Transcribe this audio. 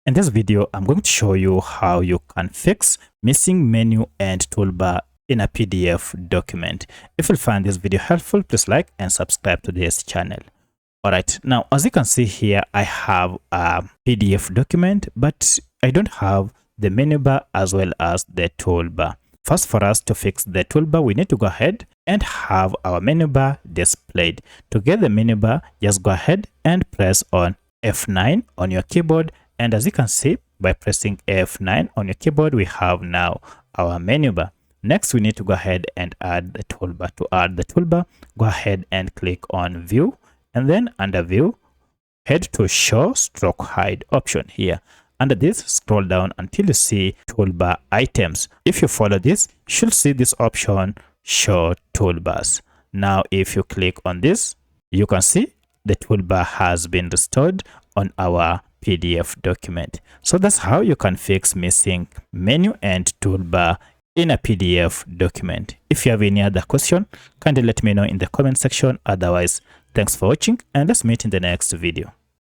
In this video, I'm going to show you how you can fix missing menu and toolbar in a PDF document. If you find this video helpful, please like and subscribe to this channel. Alright, now as you can see here, I have a PDF document, but I don't have the menu bar as well as the toolbar. First, for us to fix the toolbar, we need to go ahead and have our menu bar displayed. To get the menu bar, just go ahead and press on F9 on your keyboard. And as you can see, by pressing F9 on your keyboard, we have now our menu bar. Next, we need to go ahead and add the toolbar. To add the toolbar, go ahead and click on View. And then under View, head to Show Stroke Hide option here. Under this, scroll down until you see Toolbar Items. If you follow this, you should see this option, Show Toolbars. Now, if you click on this, you can see the toolbar has been restored on our PDF document. So that's how you can fix missing menu and toolbar in a PDF document. If you have any other question, kindly let me know in the comment section. Otherwise, thanks for watching and let's meet in the next video.